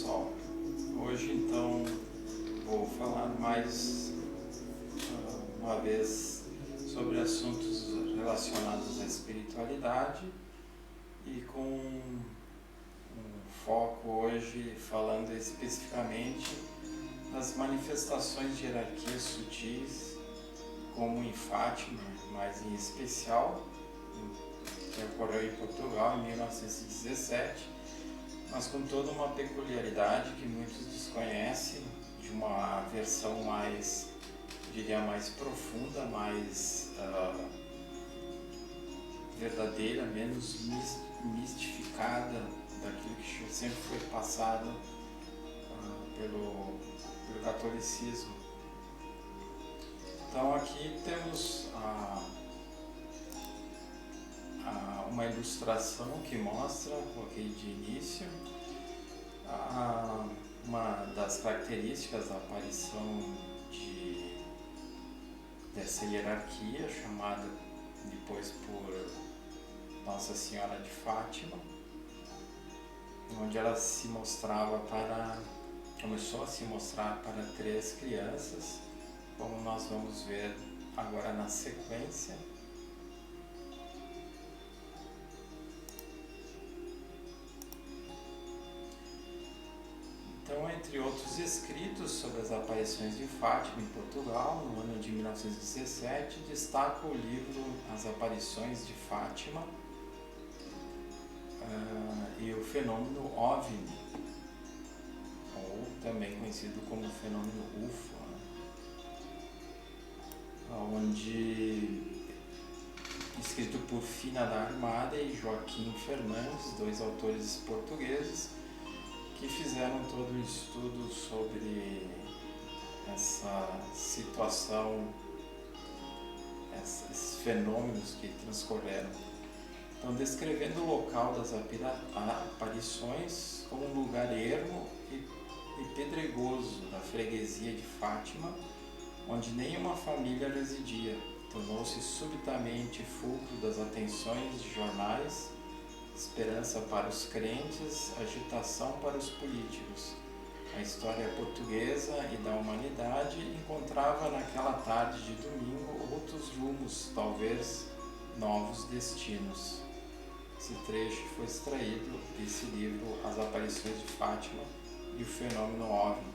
pessoal, hoje então vou falar mais uma vez sobre assuntos relacionados à espiritualidade e com um foco hoje falando especificamente das manifestações de hierarquias sutis, como em Fátima, mas em especial, que ocorreu em Portugal em 1917, mas com toda uma peculiaridade que muitos desconhecem, de uma versão mais, diria, mais profunda, mais verdadeira, menos mistificada daquilo que sempre foi passado pelo catolicismo. Então aqui temos uma ilustração que mostra, coloquei de início, uma das características da aparição dessa hierarquia, chamada depois por Nossa Senhora de Fátima, onde ela começou a se mostrar para 3 crianças, como nós vamos ver agora na sequência. Então, entre outros escritos sobre as aparições de Fátima em Portugal, no ano de 1917, destaca o livro As Aparições de Fátima e o fenômeno OVNI, ou também conhecido como fenômeno UFO, escrito por Fina da Armada e Joaquim Fernandes, 2 autores portugueses, que fizeram todo um estudo sobre essa situação, esses fenômenos que transcorreram. Então, descrevendo o local das aparições como um lugar ermo e pedregoso da freguesia de Fátima, onde nenhuma família residia, tornou-se subitamente fulcro das atenções de jornais, esperança para os crentes, agitação para os políticos. A história portuguesa e da humanidade encontrava naquela tarde de domingo outros rumos, talvez novos destinos. Esse trecho foi extraído desse livro As Aparições de Fátima e o Fenômeno OVNI.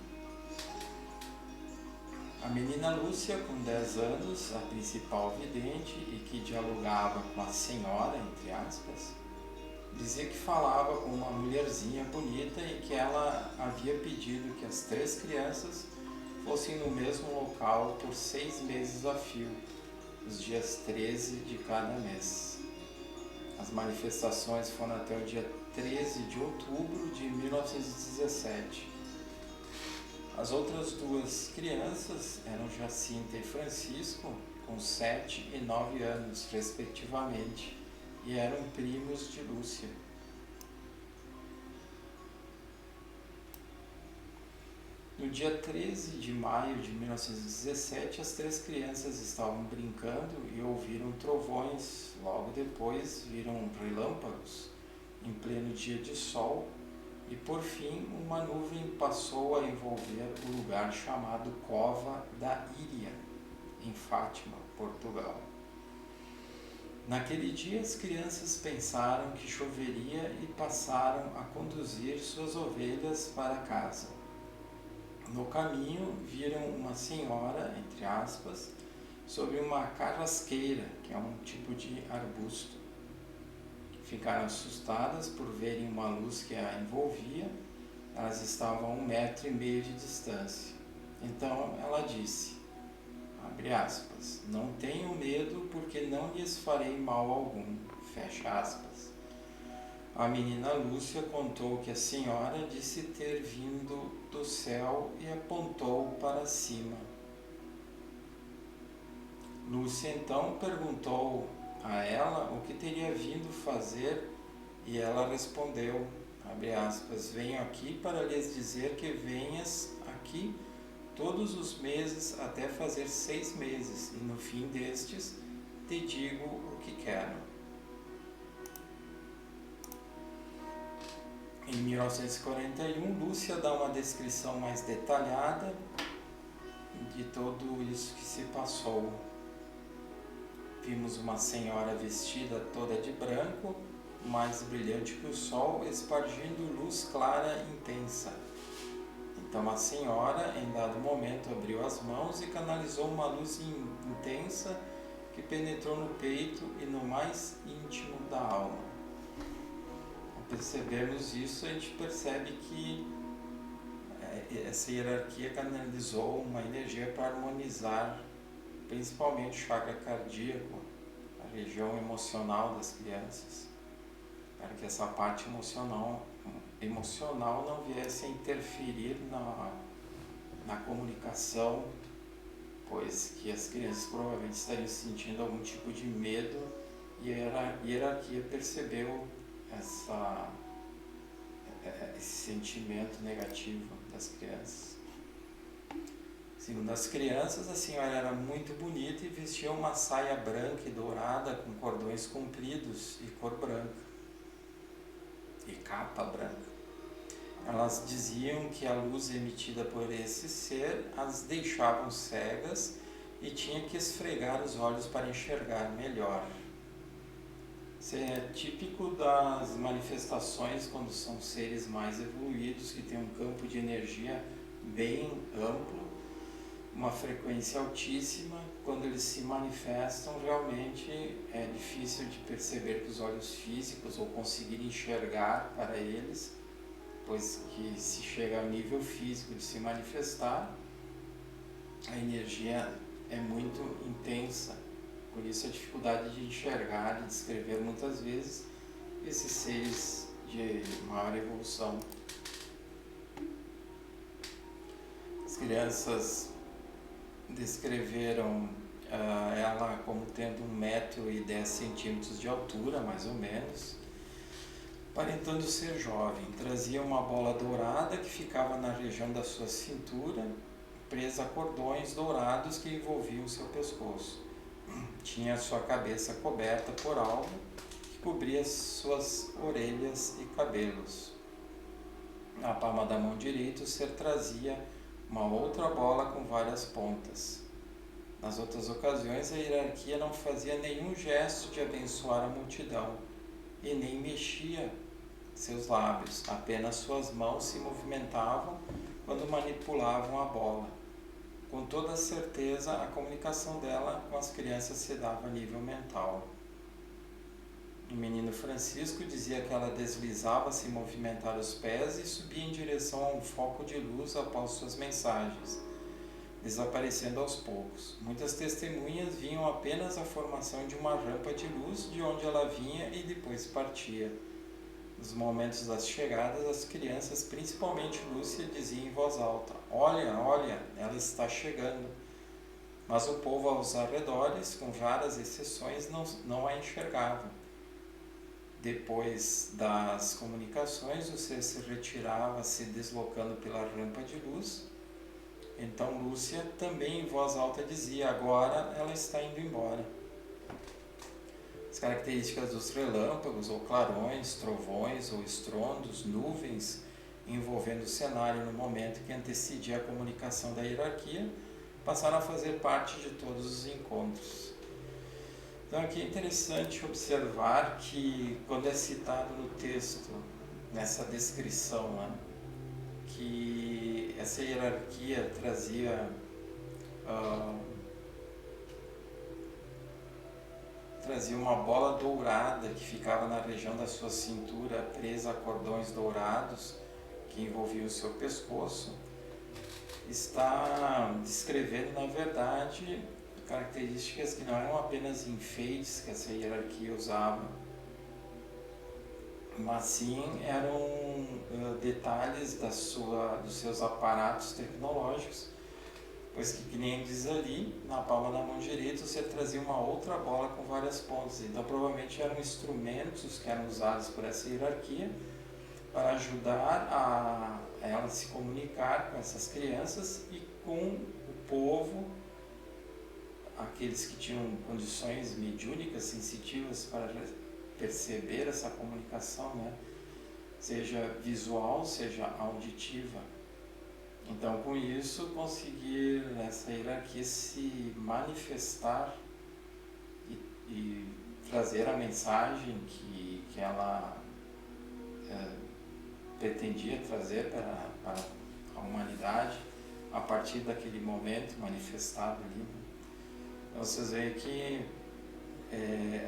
A menina Lúcia, com 10 anos, a principal vidente e que dialogava com a senhora, entre aspas, dizia que falava com uma mulherzinha bonita e que ela havia pedido que as 3 crianças fossem no mesmo local por 6 meses a fio, os dias 13 de cada mês. As manifestações foram até o dia 13 de outubro de 1917. As outras 2 crianças eram Jacinta e Francisco, com 7 e 9 anos, respectivamente, e eram primos de Lúcia. No dia 13 de maio de 1917, as 3 crianças estavam brincando e ouviram trovões. Logo depois, viram relâmpagos em pleno dia de sol e, por fim, uma nuvem passou a envolver o lugar chamado Cova da Íria, em Fátima, Portugal. Naquele dia, as crianças pensaram que choveria e passaram a conduzir suas ovelhas para casa. No caminho, viram uma senhora, entre aspas, sobre uma carrasqueira, que é um tipo de arbusto. Ficaram assustadas por verem uma luz que a envolvia. Elas estavam a 1,5 metros de distância. Então ela disse, abre aspas, não tenham medo porque não lhes farei mal algum, fecha aspas. A menina Lúcia contou que a senhora disse ter vindo do céu e apontou para cima. Lúcia então perguntou a ela o que teria vindo fazer e ela respondeu, abre aspas, venho aqui para lhes dizer que venhas aqui todos os meses até fazer 6 meses e no fim destes te digo o que quero. Em 1941, Lúcia dá uma descrição mais detalhada de tudo isso que se passou. Vimos uma senhora vestida toda de branco, mais brilhante que o sol, espargindo luz clara e intensa. Então a senhora, em dado momento, abriu as mãos e canalizou uma luz intensa que penetrou no peito e no mais íntimo da alma. Ao percebermos isso, a gente percebe que essa hierarquia canalizou uma energia para harmonizar principalmente o chakra cardíaco, a região emocional das crianças, para que essa parte emocional não viesse a interferir na comunicação, pois que as crianças provavelmente estariam sentindo algum tipo de medo e a hierarquia percebeu esse sentimento negativo das crianças. Segundo as crianças, a senhora era muito bonita e vestia uma saia branca e dourada com cordões compridos e cor branca e capa branca. Elas diziam que a luz emitida por esse ser as deixava cegas e tinha que esfregar os olhos para enxergar melhor. Isso é típico das manifestações quando são seres mais evoluídos, que têm um campo de energia bem amplo, uma frequência altíssima. Quando eles se manifestam, realmente é difícil de perceber que os olhos físicos ou conseguir enxergar para eles, pois que se chega ao nível físico de se manifestar, a energia é muito intensa. Por isso a dificuldade de enxergar e descrever muitas vezes esses seres de maior evolução. As crianças descreveram ela como tendo 1,10 m de altura, mais ou menos, aparentando ser jovem. Trazia uma bola dourada que ficava na região da sua cintura, presa a cordões dourados que envolviam seu pescoço. Tinha sua cabeça coberta por algo que cobria suas orelhas e cabelos. Na palma da mão direita, o ser trazia uma outra bola com várias pontas. Nas outras ocasiões, a hierarquia não fazia nenhum gesto de abençoar a multidão e nem mexia seus lábios, apenas suas mãos se movimentavam quando manipulavam a bola. Com toda certeza, a comunicação dela com as crianças se dava a nível mental. O menino Francisco dizia que ela deslizava sem movimentar os pés e subia em direção a um foco de luz após suas mensagens, desaparecendo aos poucos. Muitas testemunhas viam apenas a formação de uma rampa de luz de onde ela vinha e depois partia. Nos momentos das chegadas, as crianças, principalmente Lúcia, diziam em voz alta: "Olha, olha, ela está chegando." Mas o povo aos arredores, com raras exceções, não a enxergava. Depois das comunicações, o ser se retirava, se deslocando pela rampa de luz. Então Lúcia, também em voz alta, dizia: "Agora ela está indo embora." As características dos relâmpagos ou clarões, trovões ou estrondos, nuvens, envolvendo o cenário no momento que antecedia a comunicação da hierarquia, passaram a fazer parte de todos os encontros. Então aqui é interessante observar que quando é citado no texto, nessa descrição, que essa hierarquia trazia uma bola dourada que ficava na região da sua cintura, presa a cordões dourados que envolviam o seu pescoço, está descrevendo, na verdade, características que não eram apenas enfeites que essa hierarquia usava, mas sim eram detalhes dos seus aparatos tecnológicos, pois que nem diz ali, na palma da mão direita você trazia uma outra bola com várias pontas. Então provavelmente eram instrumentos que eram usados por essa hierarquia para ajudar a ela se comunicar com essas crianças e com o povo, aqueles que tinham condições mediúnicas, sensitivas para perceber essa comunicação, seja visual, seja auditiva. Então, com isso, conseguir essa hierarquia se manifestar e trazer a mensagem que ela pretendia trazer para a humanidade a partir daquele momento manifestado ali. Então, vocês veem que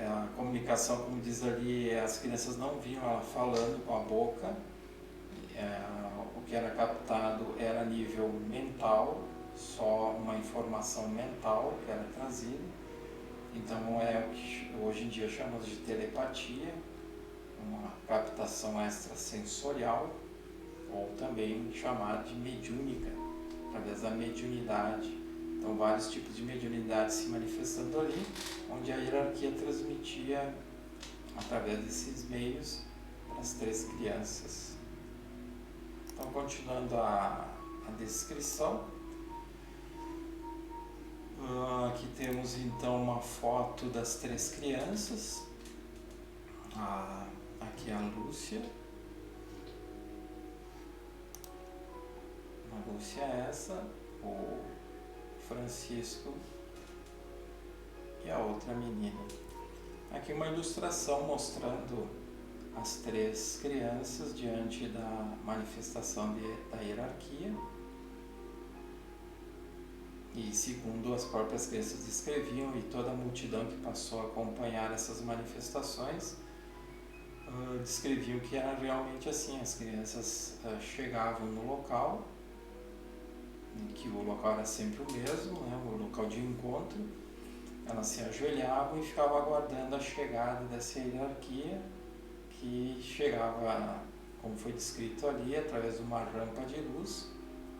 a comunicação, como diz ali, as crianças não viam ela falando com a boca, o que era captado era a nível mental, só uma informação mental que era trazida. Então é o que hoje em dia chamamos de telepatia, uma captação extrasensorial, ou também chamada de mediúnica, através da mediunidade. Então vários tipos de mediunidade se manifestando ali, onde a hierarquia transmitia através desses meios para as 3 crianças. Então, continuando a descrição, aqui temos então uma foto das 3 crianças. Aqui a Lúcia. A Lúcia é essa, o Francisco e a outra menina. Aqui uma ilustração mostrando as 3 crianças diante da manifestação da hierarquia. E segundo as próprias crianças descreviam, e toda a multidão que passou a acompanhar essas manifestações, descreviam que era realmente assim. As crianças chegavam no local, que o local era sempre o mesmo, né, o local de encontro. Elas se ajoelhavam e ficavam aguardando a chegada dessa hierarquia, que chegava, como foi descrito ali, através de uma rampa de luz,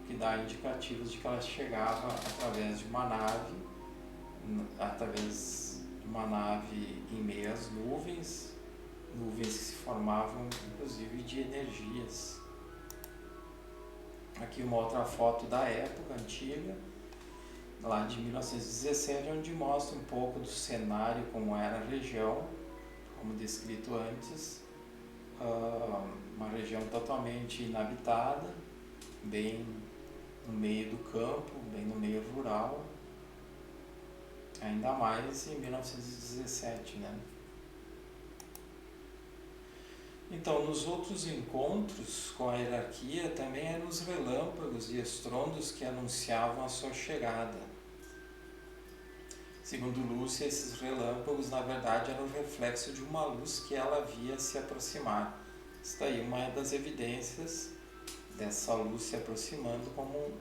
que dá indicativos de que ela chegava através de uma nave em meio às nuvens que se formavam inclusive de energias. Aqui uma outra foto da época antiga, lá de 1917, onde mostra um pouco do cenário, como era a região, como descrito antes. Uma região totalmente inabitada, bem no meio do campo, bem no meio rural, ainda mais em 1917, né? Então, nos outros encontros com a hierarquia também eram os relâmpagos e estrondos que anunciavam a sua chegada. Segundo Lúcia, esses relâmpagos na verdade eram o reflexo de uma luz que ela via se aproximar. Está aí uma das evidências dessa luz se aproximando como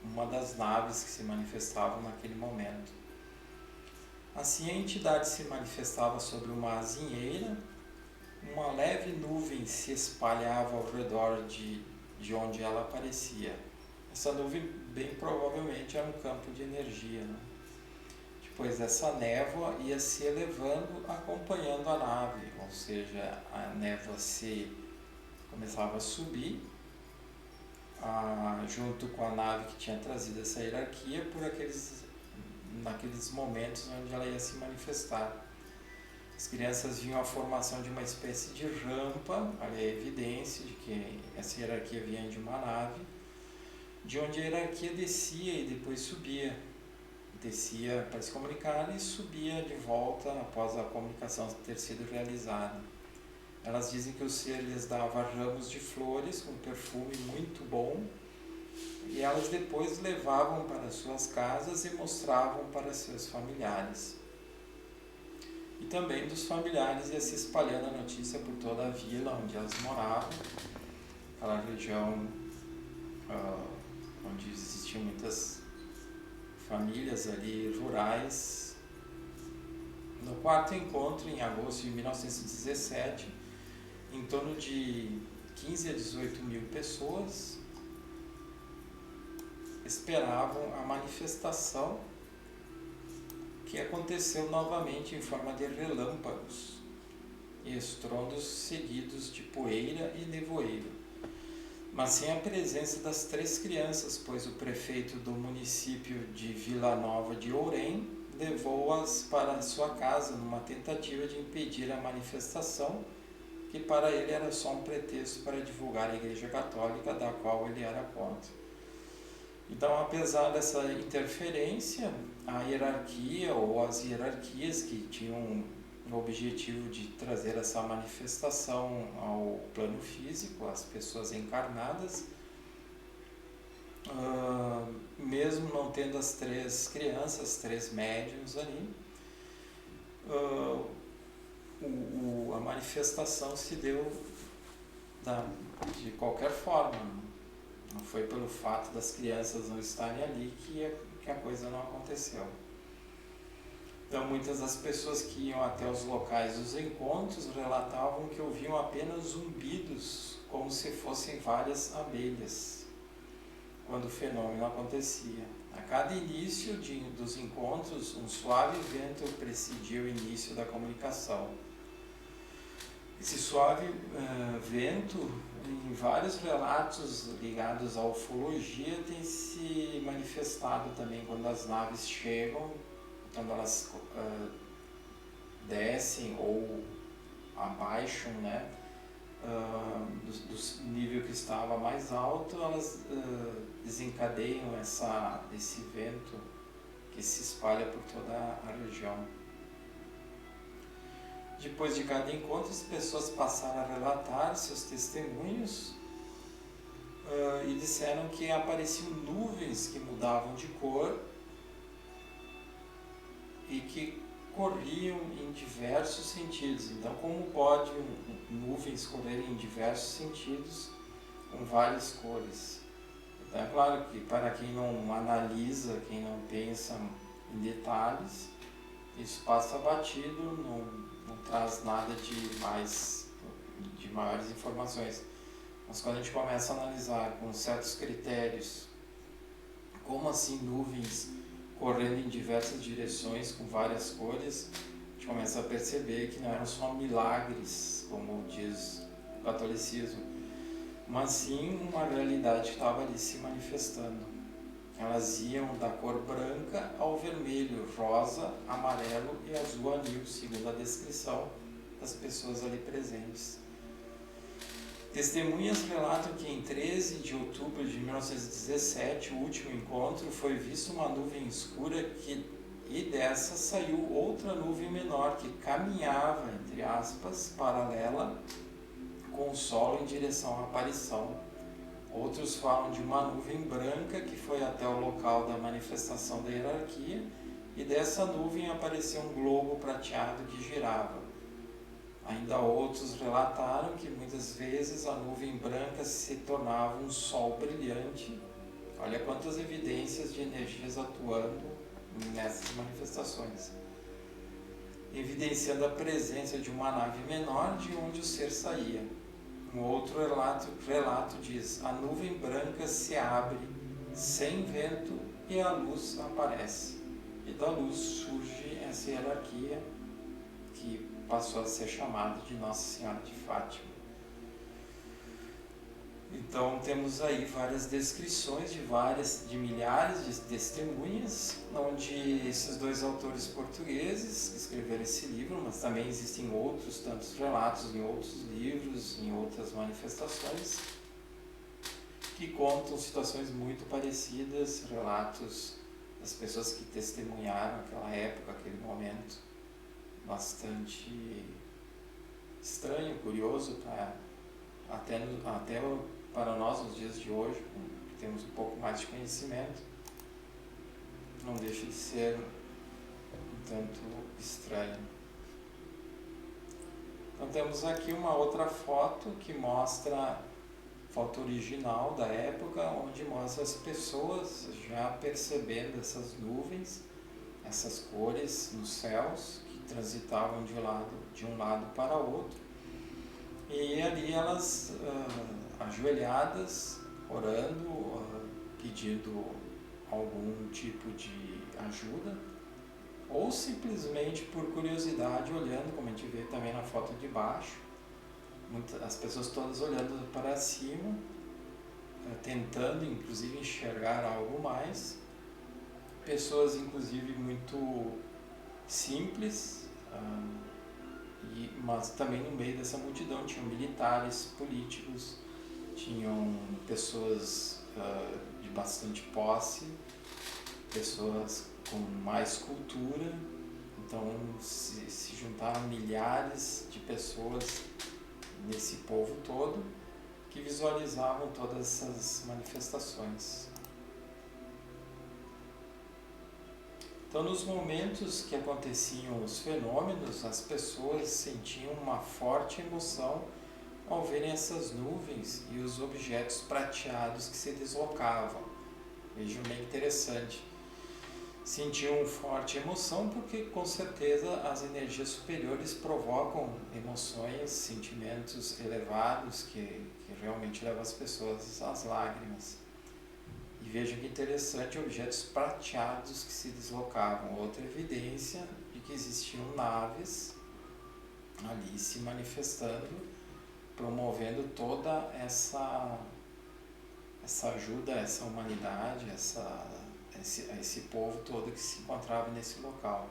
uma das naves que se manifestavam naquele momento. Assim a entidade se manifestava sobre uma azinheira, uma leve nuvem se espalhava ao redor de onde ela aparecia. Essa nuvem bem provavelmente era um campo de energia, né? Depois essa névoa ia se elevando acompanhando a nave, ou seja, a névoa começava a subir junto com a nave que tinha trazido essa hierarquia naqueles momentos onde ela ia se manifestar. As crianças viam a formação de uma espécie de rampa, ali é a evidência de que essa hierarquia vinha de uma nave, de onde a hierarquia descia e depois subia. Descia para se comunicar e subia de volta após a comunicação ter sido realizada. Elas dizem que o ser lhes dava ramos de flores com perfume muito bom e elas depois levavam para suas casas e mostravam para seus familiares. E também dos familiares ia se espalhando a notícia por toda a vila onde elas moravam, aquela região onde existiam muitas famílias ali rurais. No 4º encontro, em agosto de 1917, em torno de 15 a 18 mil pessoas esperavam a manifestação, que aconteceu novamente em forma de relâmpagos e estrondos seguidos de poeira e nevoeiro, mas sem a presença das 3 crianças, pois o prefeito do município de Vila Nova de Ourém levou-as para sua casa numa tentativa de impedir a manifestação que para ele era só um pretexto para divulgar a Igreja Católica, da qual ele era contra. Então, apesar dessa interferência, a hierarquia ou as hierarquias que tinham o objetivo de trazer essa manifestação ao plano físico, as pessoas encarnadas, mesmo não tendo as 3 crianças, 3 médiuns ali, a manifestação se deu de qualquer forma. Não foi pelo fato das crianças não estarem ali que a coisa não aconteceu. Então, muitas das pessoas que iam até os locais dos encontros relatavam que ouviam apenas zumbidos, como se fossem várias abelhas, quando o fenômeno acontecia. A cada início dos encontros, um suave vento precedia o início da comunicação. Esse suave vento, em vários relatos ligados à ufologia, tem se manifestado também quando as naves chegam, quando elas descem ou abaixam, né, do nível que estava mais alto, elas desencadeiam esse vento que se espalha por toda a região. Depois de cada encontro, as pessoas passaram a relatar seus testemunhos e disseram que apareciam nuvens que mudavam de cor e que corriam em diversos sentidos. Então, como pode nuvens correrem em diversos sentidos com várias cores? Então, é claro que para quem não analisa, quem não pensa em detalhes, isso passa batido, não traz nada de maiores informações. Mas quando a gente começa a analisar com certos critérios, como assim nuvens correndo em diversas direções com várias cores, a gente começa a perceber que não eram só milagres, como diz o catolicismo, mas sim uma realidade que estava ali se manifestando. Elas iam da cor branca ao vermelho, rosa, amarelo e azul anil, segundo a descrição das pessoas ali presentes. Testemunhas relatam que em 13 de outubro de 1917, o último encontro, foi vista uma nuvem escura e dessa saiu outra nuvem menor que caminhava, entre aspas, paralela com o Sol em direção à aparição. Outros falam de uma nuvem branca que foi até o local da manifestação da hierarquia e dessa nuvem apareceu um globo prateado que girava. Ainda outros relataram que muitas vezes a nuvem branca se tornava um sol brilhante. Olha quantas evidências de energias atuando nessas manifestações, evidenciando a presença de uma nave menor de onde o ser saía. Um outro relato diz: a nuvem branca se abre sem vento e a luz aparece. E da luz surge essa hierarquia que passou a ser chamada de Nossa Senhora de Fátima. Então temos aí várias descrições de milhares de testemunhas, onde esses 2 autores portugueses que escreveram esse livro, mas também existem outros tantos relatos em outros livros, em outras manifestações, que contam situações muito parecidas, relatos das pessoas que testemunharam aquela época, aquele momento, bastante estranho, curioso, até para nós nos dias de hoje, que temos um pouco mais de conhecimento, não deixa de ser um tanto estranho. Então temos aqui uma outra foto que mostra foto original da época, onde mostra as pessoas já percebendo essas nuvens, essas cores nos céus que transitavam de um lado para outro, e ali elas ajoelhadas, orando, pedindo algum tipo de ajuda, ou simplesmente por curiosidade olhando, como a gente vê também na foto de baixo, as pessoas todas olhando para cima, tentando inclusive enxergar algo mais, pessoas inclusive muito simples, Mas também no meio dessa multidão tinham militares, políticos, tinham pessoas de bastante posse, pessoas com mais cultura. Então se juntaram milhares de pessoas nesse povo todo que visualizavam todas essas manifestações. Então, nos momentos que aconteciam os fenômenos, as pessoas sentiam uma forte emoção ao verem essas nuvens e os objetos prateados que se deslocavam. Vejam, bem interessante. Sentiam forte emoção porque, com certeza, as energias superiores provocam emoções, sentimentos elevados que realmente levam as pessoas às lágrimas. E vejam que interessante, objetos prateados que se deslocavam. Outra evidência de que existiam naves ali se manifestando, promovendo toda essa ajuda a essa humanidade, esse povo todo que se encontrava nesse local.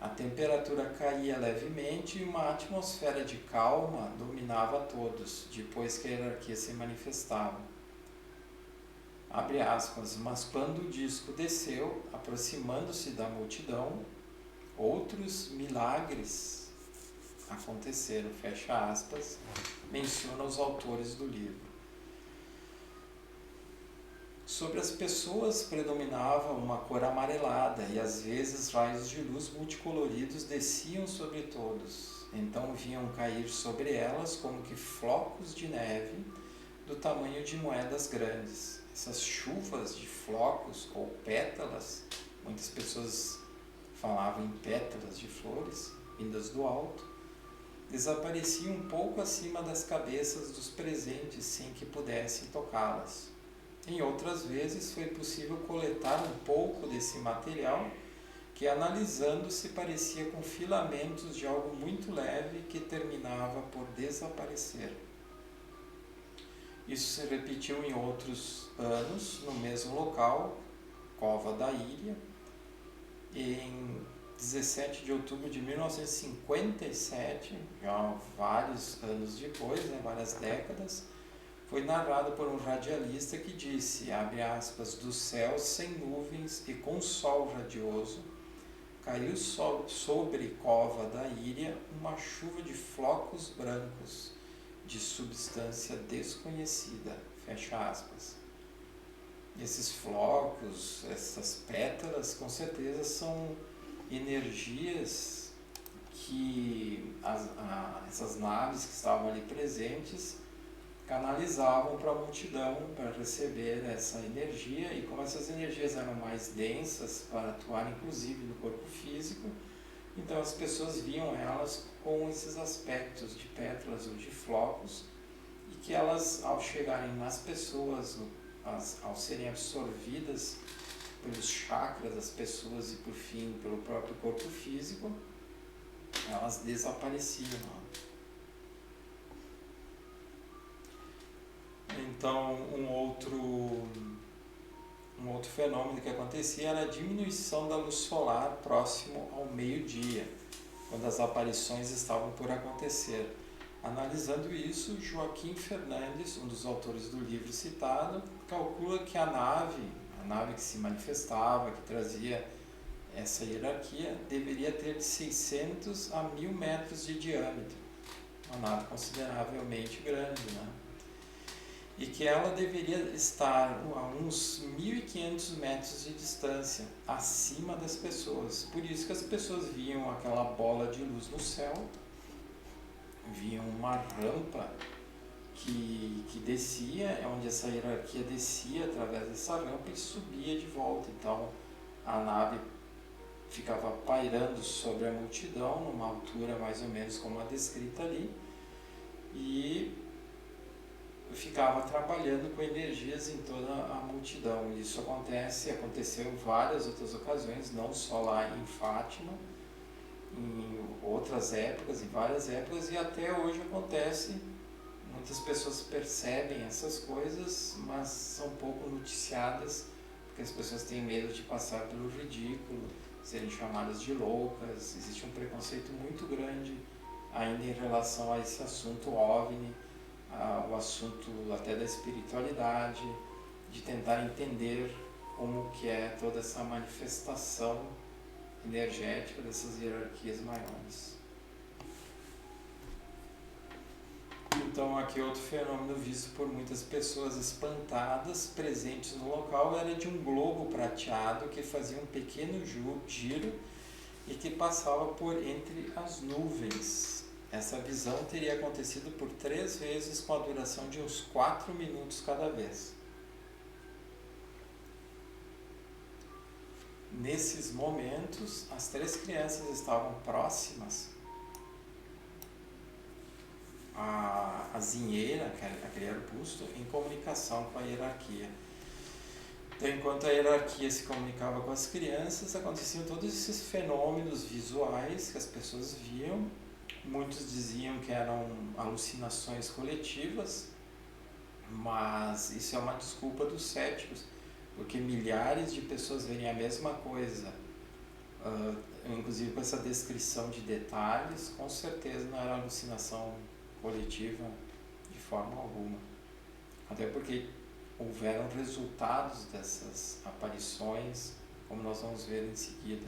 A temperatura caía levemente e uma atmosfera de calma dominava todos, depois que a hierarquia se manifestava. Abre aspas, mas quando o disco desceu, aproximando-se da multidão, outros milagres aconteceram, fecha aspas, menciona os autores do livro. Sobre as pessoas predominava uma cor amarelada e às vezes raios de luz multicoloridos desciam sobre todos. Então vinham cair sobre elas como que flocos de neve do tamanho de moedas grandes. Essas chuvas de flocos ou pétalas, muitas pessoas falavam em pétalas de flores vindas do alto, desapareciam um pouco acima das cabeças dos presentes sem que pudessem tocá-las. Em outras vezes foi possível coletar um pouco desse material que, analisando, se parecia com filamentos de algo muito leve que terminava por desaparecer. Isso se repetiu em outros anos, no mesmo local, Cova da Ilha. Em 17 de outubro de 1957, já vários anos depois, várias décadas, foi narrado por um radialista que disse, abre aspas, do céu sem nuvens e com sol radioso, caiu sobre Cova da Ilha uma chuva de flocos brancos, de substância desconhecida, fecha aspas. Esses flocos, essas pétalas, com certeza são energias que essas naves que estavam ali presentes canalizavam para a multidão para receber essa energia, e como essas energias eram mais densas para atuar inclusive no corpo físico, então as pessoas viam elas com esses aspectos de pétalas ou de flocos, e que elas, ao chegarem nas pessoas, ao serem absorvidas pelos chakras das pessoas e por fim pelo próprio corpo físico, elas desapareciam. Então, um outro fenômeno que acontecia era a diminuição da luz solar próximo ao meio-dia, quando as aparições estavam por acontecer. Analisando isso, Joaquim Fernandes, um dos autores do livro citado, calcula que a nave que se manifestava, que trazia essa hierarquia, deveria ter de 600 a 1000 metros de diâmetro, uma nave consideravelmente grande, e que ela deveria estar a uns 1.500 metros de distância, acima das pessoas. Por isso que as pessoas viam aquela bola de luz no céu, viam uma rampa que descia, onde essa hierarquia descia através dessa rampa e subia de volta. Então a nave ficava pairando sobre a multidão, numa altura mais ou menos como a descrita ali, e ficava trabalhando com energias em toda a multidão. Isso aconteceu em várias outras ocasiões, não só lá em Fátima, em outras épocas, em várias épocas, e até hoje acontece. Muitas pessoas percebem essas coisas, mas são pouco noticiadas, porque as pessoas têm medo de passar pelo ridículo, serem chamadas de loucas. Existe um preconceito muito grande ainda em relação a esse assunto OVNI, o assunto até da espiritualidade, de tentar entender como que é toda essa manifestação energética dessas hierarquias maiores. Então aqui outro fenômeno visto por muitas pessoas espantadas presentes no local era de um globo prateado que fazia um pequeno giro e que passava por entre as nuvens. Essa visão teria acontecido por 3 vezes com a duração de uns 4 minutos cada vez. Nesses momentos, as 3 crianças estavam próximas a zinheira, aquele arbusto, em comunicação com a hierarquia. Então, enquanto a hierarquia se comunicava com as crianças, aconteciam todos esses fenômenos visuais que as pessoas viam. Muitos diziam que eram alucinações coletivas, mas isso é uma desculpa dos céticos, porque milhares de pessoas verem a mesma coisa, inclusive com essa descrição de detalhes, com certeza não era alucinação coletiva de forma alguma. Até porque houveram resultados dessas aparições, como nós vamos ver em seguida.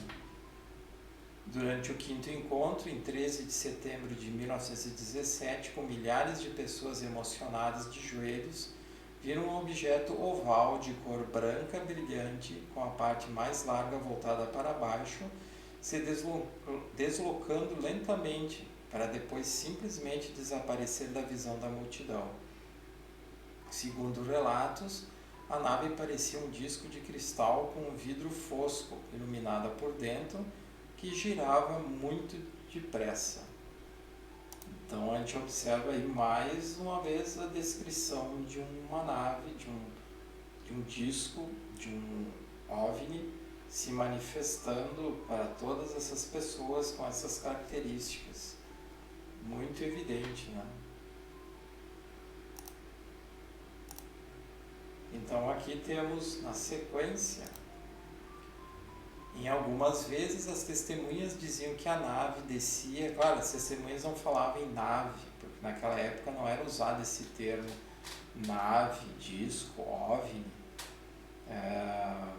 Durante o 5º encontro, em 13 de setembro de 1917, com milhares de pessoas emocionadas de joelhos, viram um objeto oval de cor branca brilhante, com a parte mais larga voltada para baixo, se deslocando lentamente, para depois simplesmente desaparecer da visão da multidão. Segundo relatos, a nave parecia um disco de cristal com um vidro fosco, iluminada por dentro, que girava muito depressa. Então a gente observa aí mais uma vez a descrição de uma nave, de um disco, de um OVNI se manifestando para todas essas pessoas com essas características. Muito evidente, né? Então aqui temos na sequência, em algumas vezes as testemunhas diziam que a nave descia, claro, as testemunhas não falavam em nave, porque naquela época não era usado esse termo nave, disco, OVNI.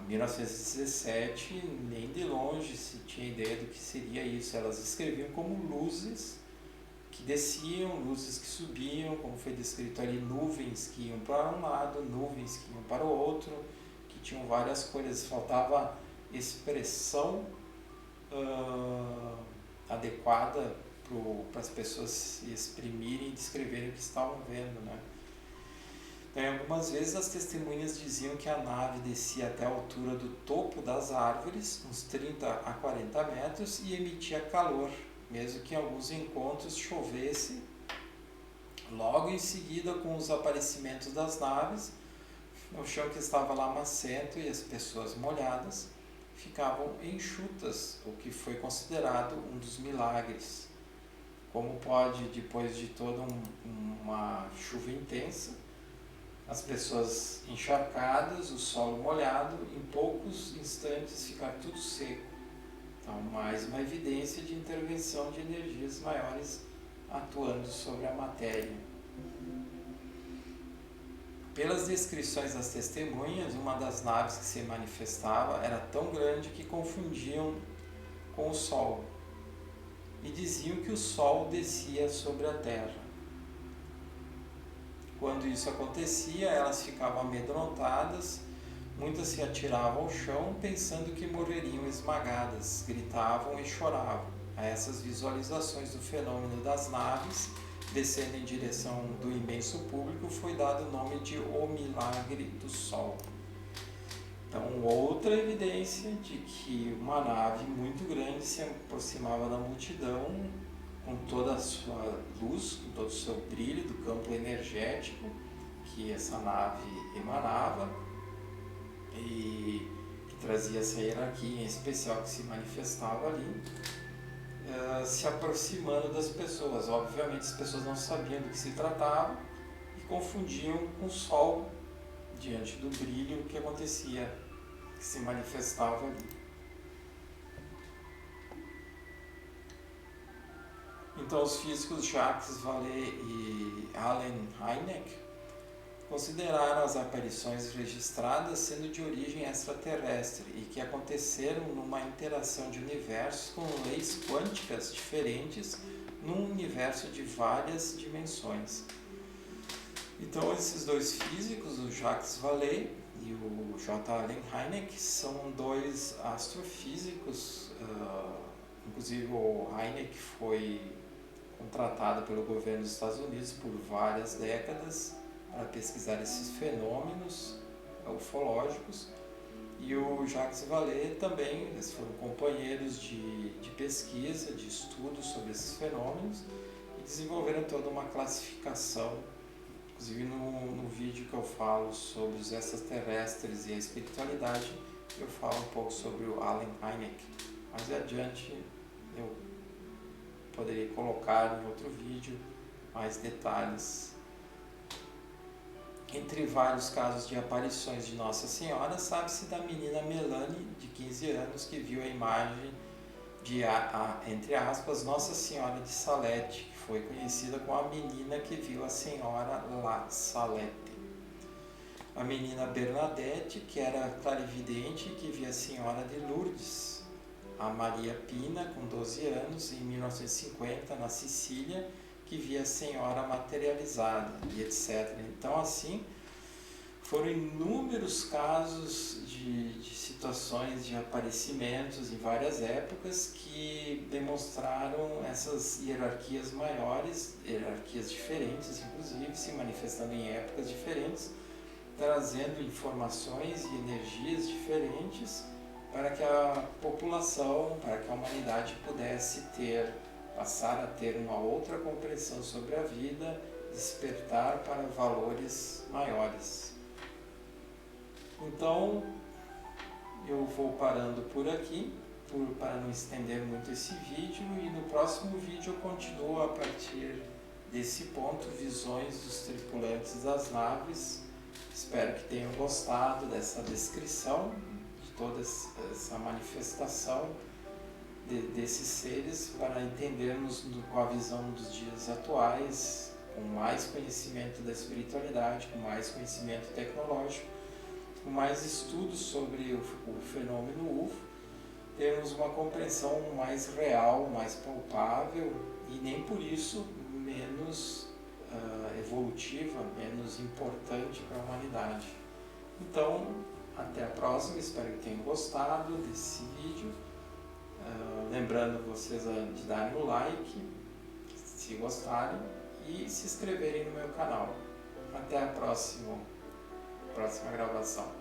1917 nem de longe se tinha ideia do que seria isso, elas escreviam como luzes que desciam, luzes que subiam, como foi descrito ali, nuvens que iam para um lado, nuvens que iam para o outro, que tinham várias cores, faltava expressão adequada para as pessoas se exprimirem e descreverem o que estavam vendo, né? Então, algumas vezes as testemunhas diziam que a nave descia até a altura do topo das árvores, uns 30 a 40 metros, e emitia calor, mesmo que em alguns encontros chovesse. Logo em seguida, com os aparecimentos das naves, o chão que estava lamacento e as pessoas molhadas ficavam enxutas, o que foi considerado um dos milagres. Como pode, depois de toda uma chuva intensa, as pessoas encharcadas, o solo molhado, em poucos instantes ficar tudo seco? Então, mais uma evidência de intervenção de energias maiores atuando sobre a matéria. Pelas descrições das testemunhas, uma das naves que se manifestava era tão grande que confundiam com o Sol e diziam que o Sol descia sobre a Terra. Quando isso acontecia, elas ficavam amedrontadas, muitas se atiravam ao chão pensando que morreriam esmagadas, gritavam e choravam. A essas visualizações do fenômeno das naves descendo em direção do imenso público foi dado o nome de O Milagre do Sol. Então, outra evidência de que uma nave muito grande se aproximava da multidão com toda a sua luz, com todo o seu brilho do campo energético que essa nave emanava e que trazia essa hierarquia em especial que se manifestava ali, se aproximando das pessoas. Obviamente as pessoas não sabiam do que se tratava e confundiam com o Sol diante do brilho que acontecia, que se manifestava ali. Então, os físicos Jacques Vallée e Allen Hynek consideraram as aparições registradas sendo de origem extraterrestre e que aconteceram numa interação de universos com leis quânticas diferentes num universo de várias dimensões. Então, esses dois físicos, o Jacques Vallée e o J. Allen Hynek, são dois astrofísicos. Inclusive, o Hynek foi contratado pelo governo dos Estados Unidos por várias décadas para pesquisar esses fenômenos ufológicos, e o Jacques Vallée também. Eles foram companheiros de pesquisa, de estudo sobre esses fenômenos, e desenvolveram toda uma classificação. Inclusive no vídeo que eu falo sobre os extraterrestres e a espiritualidade, eu falo um pouco sobre o Allen Hynek. Mais adiante eu poderia colocar em outro vídeo mais detalhes. Entre vários casos de aparições de Nossa Senhora, sabe-se da menina Melanie, de 15 anos, que viu a imagem de, entre aspas, Nossa Senhora de Salete, que foi conhecida como a menina que viu a Senhora La Salette. A menina Bernadette, que era clarividente e que via a Senhora de Lourdes. A Maria Pina, com 12 anos, em 1950, na Sicília, que via a Senhora materializada, e etc. Então, assim, foram inúmeros casos de situações de aparecimentos em várias épocas que demonstraram essas hierarquias maiores, hierarquias diferentes, inclusive, se manifestando em épocas diferentes, trazendo informações e energias diferentes para que a população, para que a humanidade pudesse passar a ter uma outra compreensão sobre a vida, despertar para valores maiores. Então, eu vou parando por aqui, para não estender muito esse vídeo, e no próximo vídeo eu continuo a partir desse ponto, visões dos tripulantes das naves. Espero que tenham gostado dessa descrição, de toda essa manifestação desses seres, para entendermos com a visão dos dias atuais, com mais conhecimento da espiritualidade, com mais conhecimento tecnológico, com mais estudos sobre o fenômeno UFO, termos uma compreensão mais real, mais palpável e nem por isso menos evolutiva, menos importante para a humanidade. Então, até a próxima, espero que tenham gostado desse vídeo. Lembrando vocês de darem o like, se gostarem, e se inscreverem no meu canal. Até a próxima gravação.